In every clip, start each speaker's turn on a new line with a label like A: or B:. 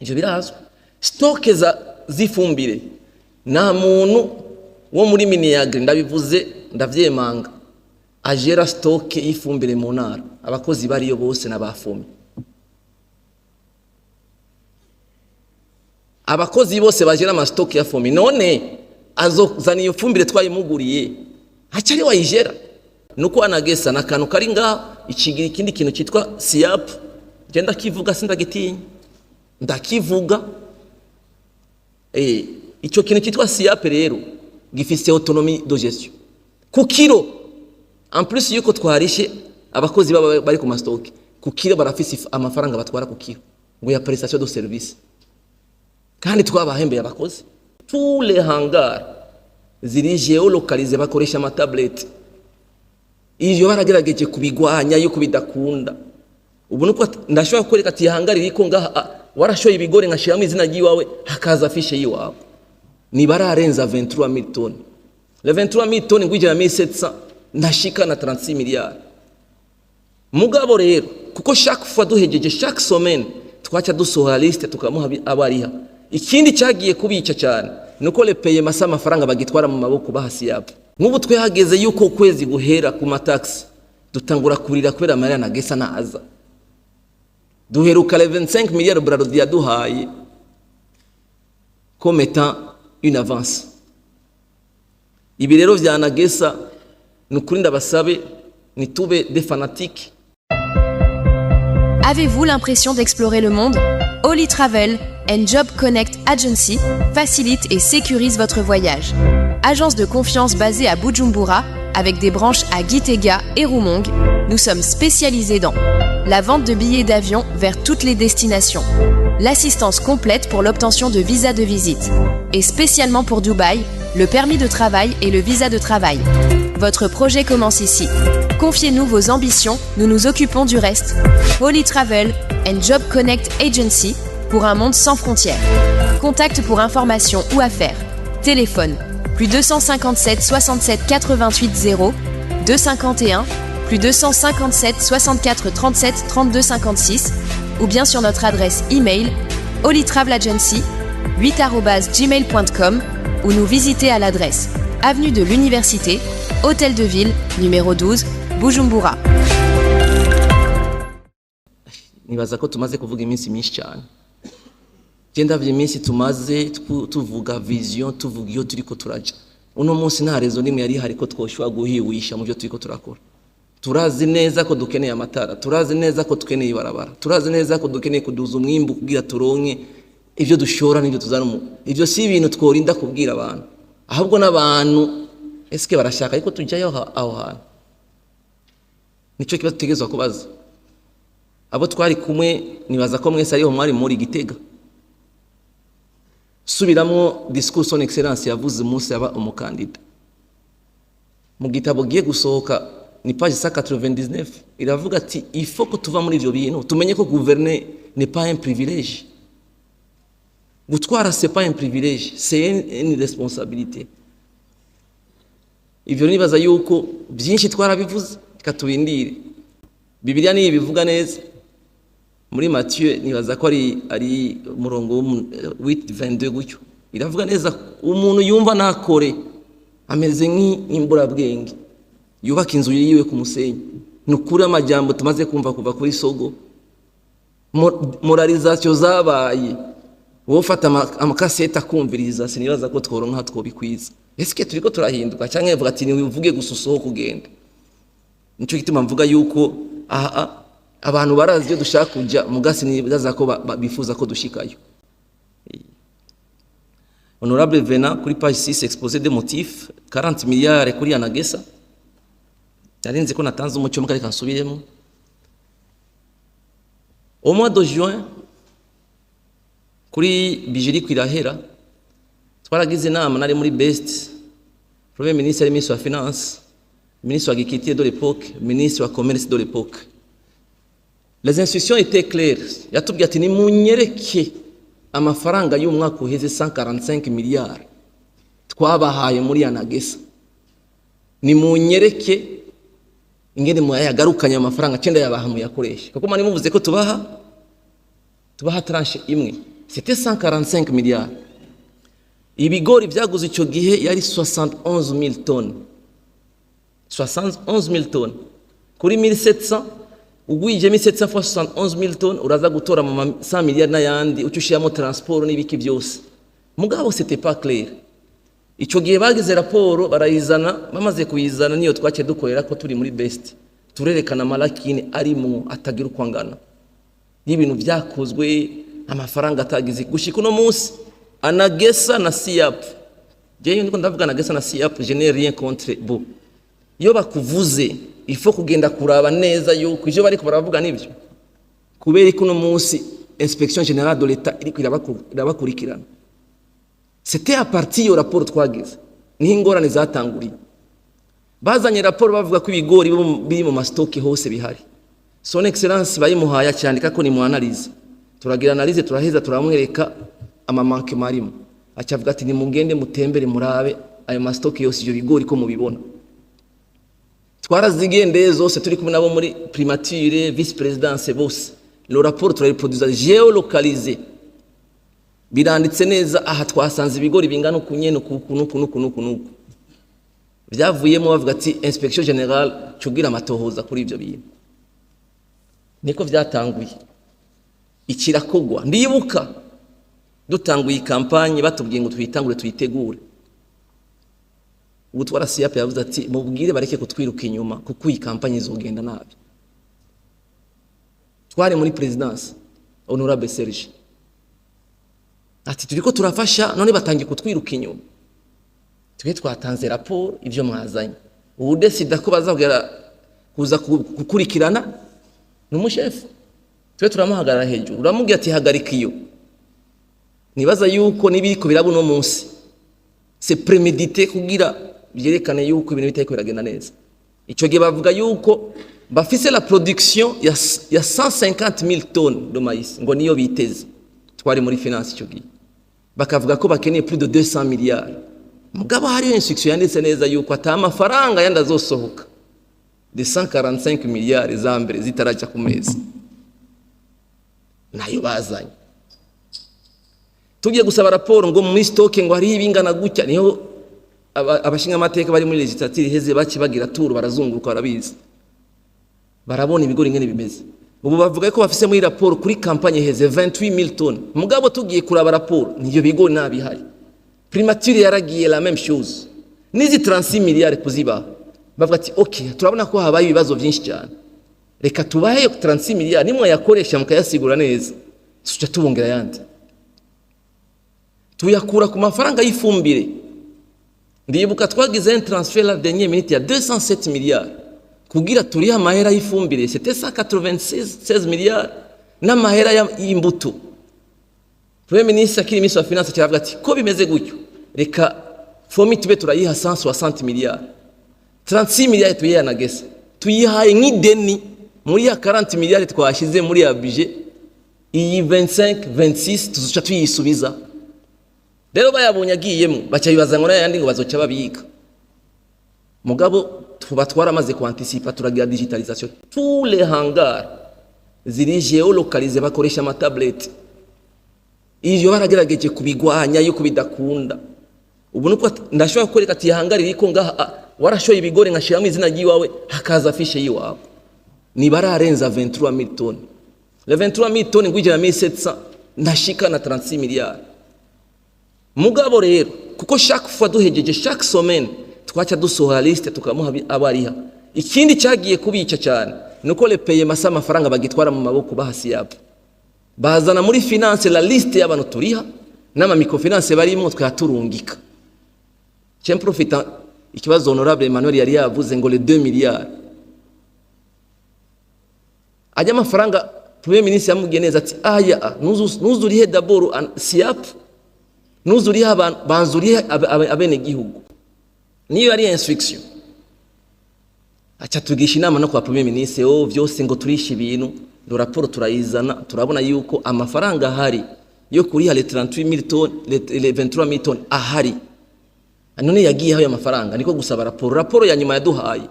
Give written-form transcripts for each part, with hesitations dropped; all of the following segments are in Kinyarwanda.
A: ivyo birazwi. Stock zifumbire nta muntu wo muri Miniyagri ndabivuze ndavyemanga agera stock y'ifumbire mu ntara, abakozi bariyo bose n'abafumi. Abakozi bose bagera ama stock ya fumi, none azozana iyo fumbire twayimuguriye hacari wayigera. Nuko anagesa nakantu kari nga ikigira ikindi kintu cyitwa SIAP, genda kivuga sindagitinya ndakivuga. Ico kintu cyitwa SIAP rero gifise autonomie de gestion ku kilo. En plus yuko twarishe abakozi bari ku mastock ku kilo barafise amafaranga batwara ku kilo ngo ya prestation de service, kandi twabahembeye abakozi. Tous les hangars ziri géolocalisé bakoresha ama tablette. Ivyo baragerageje kubigwanya yuko bidakunda. Ubu nuko ndashobora kwereka ati hangari riko ngaha warashoye ibigore nkashiramo izina giwawe hakaza afishe yiwawe. Ni bararenza 23000 tonnes. Le 23000 tonnes ngwijira 1700 ndashika na 36 miliyari. Mugabo rero kuko chaque fois duhejeje chaque semaine twacha dusohora liste tukamuha abariha. Ikindi cyagiye kubica cyane nuko le paye masa amafaranga bagitwara mu maboko bahasi yapo. Nk'ubu twe hageze yuko kwezi guhera ku mataxi dutangura kurira kwera Maria na Gesa na aza. Duheruka le 25 milliards Brarodi yaduhaye comme étant une avance. Ibi rero vya Nagesa nukuri ndabasabe nitube des fanatiques.
B: Avez-vous l'impression d'explorer le monde? Oli Travel and Job Connect Agency facilite et sécurise votre voyage. Agence de confiance basée à Bujumbura, avec des branches à Gitega et Rumong, nous sommes spécialisés dans la vente de billets d'avion vers toutes les destinations, l'assistance complète pour l'obtention de visa de visite, et spécialement pour Dubaï, le permis de travail et le visa de travail. Votre projet commence ici. Confiez-nous vos ambitions, nous nous occupons du reste. Oli Travel and Job Connect Agency pour un monde sans frontières. Contact pour information ou affaires. Téléphone plus 257 67 88 0 251 plus 257 64 37 32 56 ou bien sur notre adresse email olitravelAgency8@gmail.com ou nous visiter à l'adresse avenue de l'Université, Hôtel de Ville, numéro 12, Bujumbura.
A: Nibaza ko tumaze kuvuga iminsi myinshi cyane. Genda vye iminsi tumaze tuvuga vision, tuvuga iyo turiko turaja. Uno munsi nta rezo nimwe yari hariko twoshwa guhiwisha mu byo turiko turakora. Turazi neza ko dukeneye amatara, turazi neza ko dukeneye ibarabara, turazi neza ko dukeneye kuduza umwimbu kugira turonke ivyo dushora n'ivyo tuzana mu. Ivyo si ibintu tworinda kubwira abantu. Ahubwo n'abantu eske barashaka ariko tujyayo aho hantu. Nico kibazo tegezwa kubaza. Abo twari kumwe nibaza ko mwese ariho mwari muri Gitega. Subiramo discours son excellence yavuze umunsi aba umukandida. Mu gitabo giye gusohoka ni page 199 iravuga ati il faut que tuva muri ivyo bintu tumenye ko gouverner n'est pas un privilège. Gutwara c'est pas un privilège, c'est une responsabilité. Ivyo nibaza yuko byinshi twarabivuze katubindire. Bibiliya ni bivuga neza. Muri Matthieu nibaza ko ari murongo 8:22 gutyo. Iravuga neza umuntu yumva nakore ameze nk'imbura bwenge. Yubaka inzu yiwe ku musenyi. Nukuri amajambo tumaze kumva kuva kuri Sogo. Moralisation zabaye. Wofata amakaseta kumviriza sinibaza ko tworonka twobikwiza. Eske turiko turahinduka canke vuga ati ni uvuge gususoho kugenda. Nico gituma mvuga yuko abantu barazi yo dushaka kujya mugasi nibaza ko bifuza ko dushikayo. Honorable Vena kuri page 6 exposé des motifs 40 milliards kuri Anagesa. Narinze ko natanze umucyo mukari kansubiremo. Au mois de juin kuri bijiri kwirahera twaragize inama nari muri best premier ministre ministre wa finance ministre wa agriculture de l'époque ministre wa commerce de l'époque. Les instructions étaient claires. Yatubwiye ati ni munyereke amafaranga y'umwaka uheze 145 milliards twabahaye muri Anagesa. Ni munyereke ingene muyagarukanya amafaranga cyenda yabaha muyakoresha. Kuko mani muvuze ko tubaha tranche imwe c'était 145 milliards. Ibigori vyaguze ico gihe yari 71,000 tonnes. 71,000 tonnes. Kuri 1700 ugwije 1700 fois 71,000 tonnes uraza gutora mu 100 milliards n'ayandi ucushiyamo transport n'ibiki byose. Mugabo c'était pas clair. Ico gihe bagize raporo barayizana, bamaze kuyizana niyo twace dukorera ko turi muri best. Turerekana malakini arimo atagira ukwangana. N'ibintu vyakozwe amafaranga atagize gushika no munsi anagesa na SIAP. Je ndiko ndavuga anagesa na SIAP, je n'ai rien contre bo. Iyo bakuvuze il faut kugenda kuraba neza yuko ivyo bariko baravuga nivyo. Kubera ko no munsi inspection générale de l'État iriko irabakurikirana. C'était à partir yo rapport twagize. Ni ingorane zatanguriye. Bazanye rapport bavuga ko ibigori biri mu mastock hose bihari. Son excellence bayimuhaya cyandika ko ni mu analyse. Turagira analyse turaheza turamwereka amamanke marimo. Acavuga ati ni mugende mutembere murabe ayo mastock yose ivyo bigori ko mubibona. Twarazigendeye zose turi kumwe nabo muri primature vice présidence bose. Le rapport turayiproduza géolocalisé. Biranditse neza aha twasanze ibigori bingana kunyene kunuku. Byavuyemo bavuga ati inspection générale cugira amatohoza kuri ivyo bintu. Niko vyatanguye. Ikirakogwa ndibuka dutanguye kampanye batubwiye ngo twitangure tuyitegure. Ubu twara SIAP yavuze ati mubwire bareke kutwiruka inyuma kuko iyi kampanye izogenda nabi. Twari muri présidence honorable Serge. Ati turiko turafasha none batangiye kutwiruka inyuma. Twe twatanze rapport ivyo mwazanye. Ubu desida ko bazabwira kuza gukurikirana n'umushefu. Twe turamuhagarara hejuru. Uramubwira ati hagarika iyo. Nibaza yuko nibiriko birabo no munsi. C'est prémédité kugira byerekane yuko ibintu bitari biragenda neza. Ico gihe bavuga yuko bafise la production ya 150,000 tonnes de maïs ngo niyo biteze. Twari muri finance ico gihe. Bakavuga ko bakeneye plus de 200 milliards. Mugabo hari instruction yanditse neza yuko atamafaranga yandazosohoka. De 145 milliards zambere zitaraja ku meza. Nayo bazanye. Tugiye gusaba raporo ngo muri stock ngo hari ibingana gutya niho abashinga amateka bari muri legislature heze bakibagira turu barazunguruka barabizi. Barabona ibigori ngene bimeze. Ubu bavuga ko bafise muri raporo kuri campagne heze 28,000 tonnes. Mugabo tugiye kuraba raporo niyo bigori nabihari. Primature yaragiye la même chose. Nizi 36 milliards kuziba. Bavuga ati okay turabona ko habaye ibibazo byinshi cyane. Reka tubahe 36 milliards nimwe yakoresha mukayasigura neza. Tuca tubongera yandi. Tuyakura ku mafaranga y'ifumbire. Ndibuka twagize un transfert la dernière minute ya 207 milliards. Kugira turiha mahera y'ifumbire c'était 196 milliards n'amahera y'imbuto. Premier ministre akiri ministre wa finance cyavuga ati ko bimeze gutyo reka fomi tube turayiha 160 milliards. 36 milliards tuyihanagese. Tuyihaye nk'ideni muri ya 40 milliards twashize muri ya budget. Iyi 25 26 tuzuca tuyisubiza. Rero bayabonye agiyemo bacayibaza ngo yandi ngo bazoca babika. Mugabo tuba twaramaze kwanticipa turagira digitalisation. Tous les hangars ziri géolocalisé bakoresha ama tablette. Iyo baragerageje kubigwanya yuko bidakunda. Ubu nuko ndashobora gukoreka ati hangari riko ngaha warashoye ibigori nkashiramo izina giwawe hakaza afishe yiwawe. Ni bararenza 23,000 tonnes. Le 23,000 tonnes ngwijira 1700 ndashika na 36 milliards. Mugabo rero kuko chaque fois duhejeje chaque semaine twacha dusohora liste tukamuha abariha. Ikindi cyagiye kubica cyane nuko le paye masa amafaranga bagitwara mu maboko bahasiyapo. Bazana muri finance la liste y'abantu turiha n'ama microfinance barimo twaturungika. Chem profita ikibazo honorable Emmanuel yari yavuze ngo le 2 milliards. Ajya amafaranga premier ministre yamubwiye neza ati aya nuzurihe d'abord SIAP nuzurihe banzurihe abene gihugu. Niyo ari instruction. Acha tugisha inama no kwa premier ministre vyose ngo turisha ibintu. Le rapport turayizana turabona yuko amafaranga ahari yo kuriha les 38,000 tonnes les 23,000 tonnes ahari. None yagiye aho amafaranga niko gusaba rapport ya nyuma yaduhaye.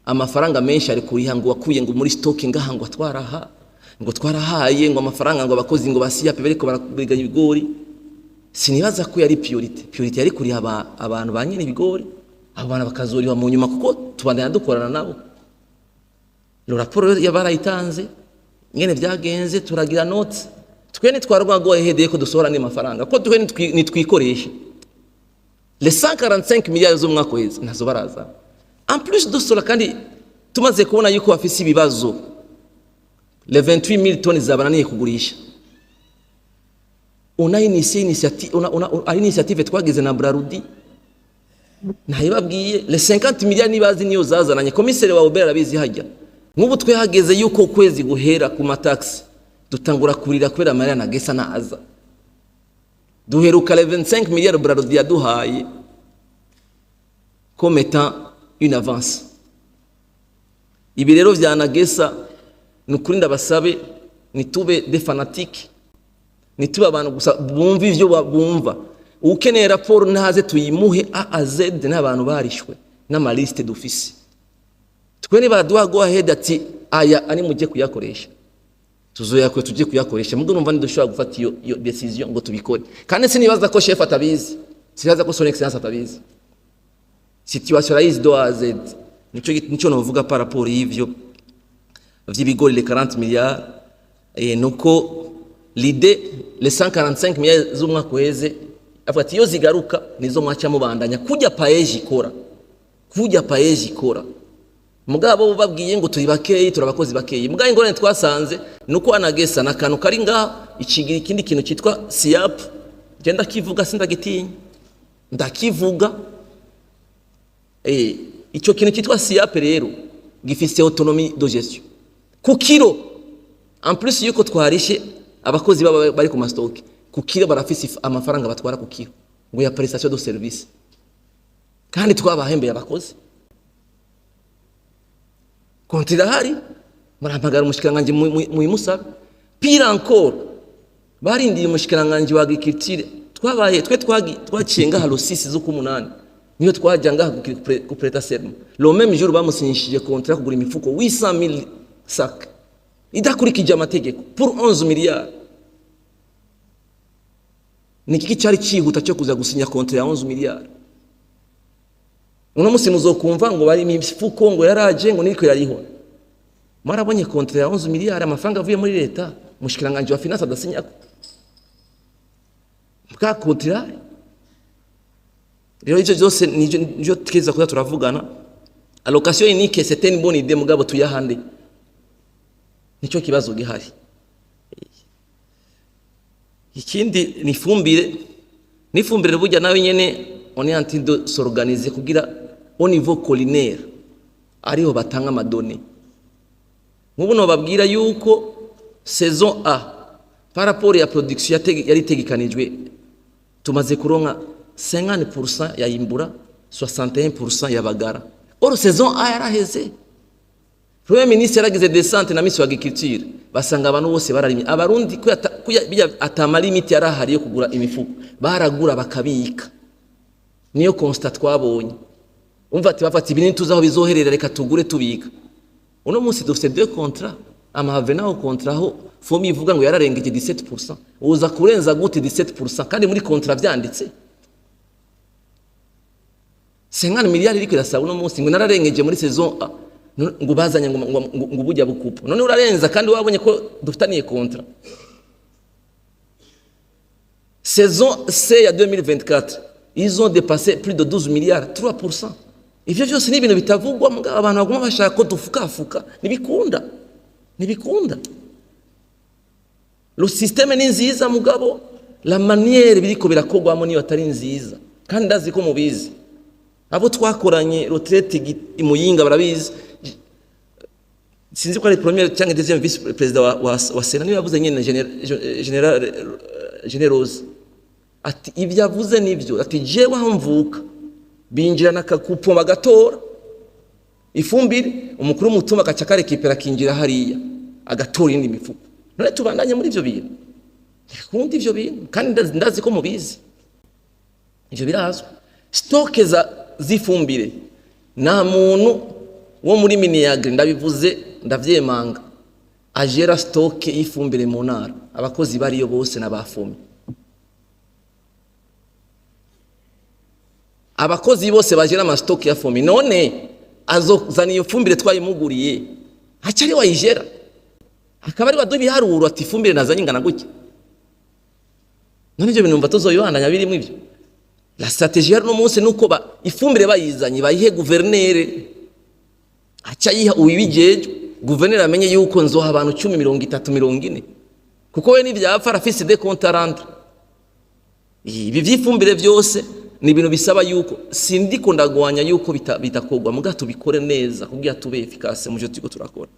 A: Amafaranga menshi ari kuriha ngo wakuye ngo muri stock ngaha ngo atwaraha ngo twarahaye ngo amafaranga ngo abakozi ngo basiyape bariko barabiganya ibigori. Sinibaza ko yari priority yari kuri abantu banyene ibigori, abantu bakazoriwa mu nyuma kuko tubandanya dukorana nabo. Lo raporo yabarayitanze ngene byagenze turagira notes twene twarwa go ahead ko dusohora ni mafaranga ko twene nitwikoresha les 145 milliards zo mwaka weze nazo baraza en plus dusora kandi tumaze kubona yuko bafise ibibazo les 28000 tonnes zabananiye kugurisha. Una initiative twagize na Brarudi ntayibabwiye les 50 milliards nibazi niyo zazananye komisere wa Obera arabizi hajya nk'ubu twe hageze yuko kwezi guhera ku mataxi dutangura kurira kwera Maria na Gesa na aza duheruka 25 milliards Brarudi yaduhaye comme étant une avance. Ibi rero vya Nagesa nukuri ndabasabe nitube des fanatiques, nitube abantu gusa bumva ivyo bumva. Ukeneye raporo naze tuyimuhe A a Z n'abantu barishwe n'amaliste d'office. Twene baraduha go ahead ati aya ani mujye kuyakoresha. Tuzoyakwe tujye kuyakoresha. Mugo numva ndushobora gufata iyo decision ngo tubikore. Kandi sinibaza ko chef atabizi. Sinibaza ko son excellence atabizi. Situation is do A Z. Nico novuga par rapport y'ivyo vy'ibigori les 40 milliards et nuko l'idée les 145 milliards z'umwaka weze afati yo zigaruka nizo mwacha mubandanya kujya paeji ikora mugabo babwiye ngo turibakeye turabakozi bakeye mugabo ingorane twasanze nuko Anagesa nakanu kari ngaho ikigira ikindi kintu cyitwa SIAP genda kivuga sindagitinya ndakivuga icyo kintu cyitwa SIAP rero gifise autonomie de gestion ku kilo en plus yuko twarishe abakozi bari ku mastock ku kilo barafise amafaranga batwara ku kilo ngo ya prestation de service kandi twabahembeye abakozi kontira hari murampagara umushikiranganje mu imusaba pire encore barindiye umushikiranganje wa agriculture twabaye twaciye ngaha lo 6 zo ku 8 niyo twajya ngaha ku preta serme le même jour bamusinyishije contrat kugura imifuko 800,000 sacs idakurikije amategeko pour 11 milliards. Nikiki cyari cyihuta cyo kuza gusinya contrat ya 11 milliards. Uno musi muzokumva ngo bari imifuko ngo yaraje ngo niko yariho. Marabonye contrat ya 11 milliards amafaranga avuye muri leta mushikiranganje wa finance adasinya ka contrat. Rero icyo byose nijo tweza kuza turavugana. Allocation unique c'était une bonne idée mugabo tuyahande. Nico kibazo gihari. Ikindi nifumbire burya nawe nyene on est en train de s'organiser kugira au niveau collinaire ariho batanga amadone. Mubu no babwira yuko saison A par rapport ya production yari tegikanijwe tumaze kuronka 50% ya imbura 61% ya bagara. Or saison A yaraheze. Premier ministre yaragize descente na ministre wa agriculture basanga abantu bose bararimye abarundi kuya atama limit yarahari yo kugura imifuko baragura bakabika niyo constat twabonye umva ati bafati ibintu tuzaho bizoherera reka tugure tubika uno munsi dufite deux contrats amahave naho contrat ho fomi ivuga ngo yararengeje 17% uza kurenza gute 17% kandi muri contrat byanditse 50 miliyari iri kirasaba uno munsi ngo nararengeje muri saison A ngo bazanye ngo bujya bukupo none urarenza kandi wabonye ko dufitaniye contrat. Saison C ya 2024 ils ont dépassé plus de 12 milliards 3%. Ivyo byose ni ibintu bitavugwa mugabo abantu baguma bashaka ko dufukafuka nibikunda le système ni nziza mugabo la manière biriko birakogwamo niyo atari nziza kandi ndazi ko mubizi abo twakoranye retraite imuyinga barabizi sinzi ko ari premier cyangwa deuxième vice président wa Sena niyo yavuze nyene generose ati ibyo yavuze nibyo ati jewe hamvuka binjira nakakupo bagatora ifumbire umukuru mutuma akacakare kipera kinjira hariya agatora indi mifuko none tubandanye muri ivyo bintu kundi ivyo bintu kandi ndazi ko mubizi ivyo birazwe stock zifumbire nta muntu wo muri Miniagri ndabivuze ndavyemanga agera stock y'ifumbire mu ntara abakozi bariyo bose n'abafumi abakozi bose bagera ama stock ya fumi none azozana iyo fumbire twayimuguriye hacari wayigera akaba ari badubi haruro ati fumbire nazanye ingana gutya none ibyo bintu mva tuzoyibandanya birimo ibyo la stratégie no munsi nuko ifumbire bayizanye bayihe gouverneur acha yiha uwibijeje gouverneur amenye yuko nzoha abantu 10 30 kuko we n'ivyapfa rafise de compte à rendre ibi vyifumbire byose ni ibintu bisaba yuko sindiko ndagwanya yuko bitakogwa muga tubikore neza kugira tube efficace mu byo tuko turakora